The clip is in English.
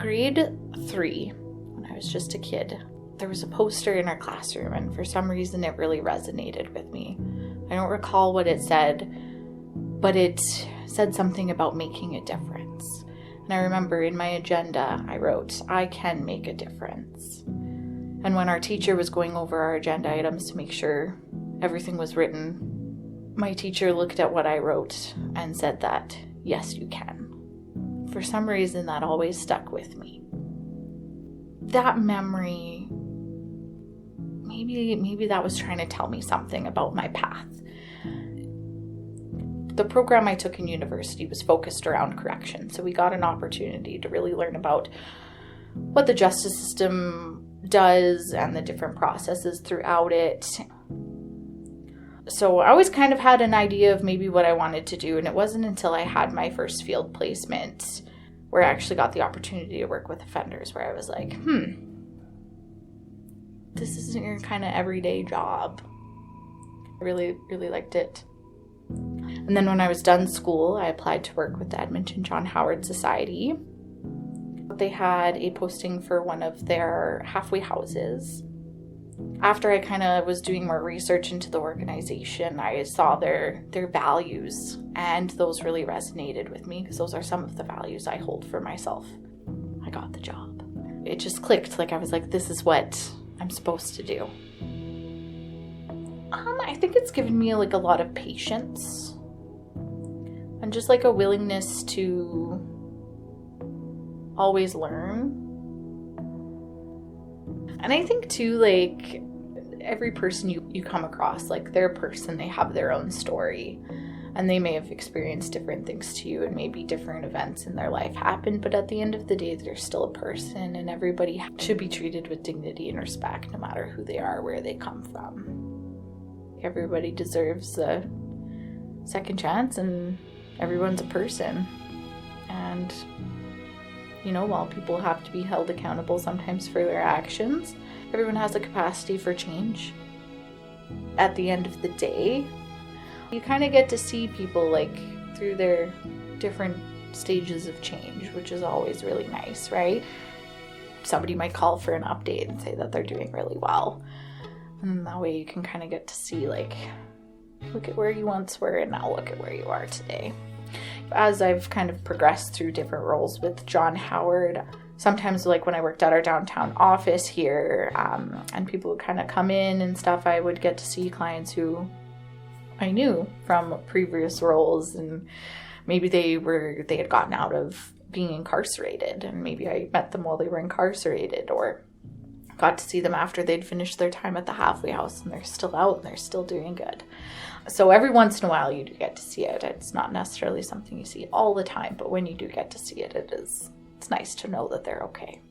grade 3, when I was just a kid, there was a poster in our classroom, and for some reason it really resonated with me. I don't recall what it said, but it said something about making a difference. And I remember in my agenda, I wrote, "I can make a difference." And when our teacher was going over our agenda items to make sure everything was written, my teacher looked at what I wrote and said that, "Yes, you can." For some reason, that always stuck with me. That memory, maybe that was trying to tell me something about my path. The program I took in university was focused around correction, so we got an opportunity to really learn about what the justice system does and the different processes throughout it. So I always kind of had an idea of maybe what I wanted to do, and it wasn't until I had my first field placement where I actually got the opportunity to work with offenders where I was like, this isn't your kind of everyday job. I really, really liked it. And then when I was done school, I applied to work with the Edmonton John Howard Society. They had a posting for one of their halfway houses. After I kind of was doing more research into the organization, I saw their values, and those really resonated with me because those are some of the values I hold for myself. I got the job. It just clicked. Like I was like, this is what I'm supposed to do. I think it's given me like a lot of patience and just like a willingness to always learn. And I think too, like every person you come across, like they're a person, they have their own story, and they may have experienced different things to you, and maybe different events in their life happened, but at the end of the day, they're still a person, and everybody should be treated with dignity and respect, no matter who they are, where they come from. Everybody deserves a second chance, and everyone's a person. And while people have to be held accountable sometimes for their actions, everyone has a capacity for change. At the end of the day, you kind of get to see people like through their different stages of change, which is always really nice, right? Somebody might call for an update and say that they're doing really well. And that way you can kind of get to see like, look at where you once were and now look at where you are today. As I've kind of progressed through different roles with John Howard, sometimes like when I worked at our downtown office here, and people would kind of come in and stuff, I would get to see clients who I knew from previous roles, and maybe they had gotten out of being incarcerated, and maybe I met them while they were incarcerated, or got to see them after they'd finished their time at the halfway house and they're still out and they're still doing good. So every once in a while you do get to see it. It's not necessarily something you see all the time, but when you do get to see it, it's nice to know that they're okay.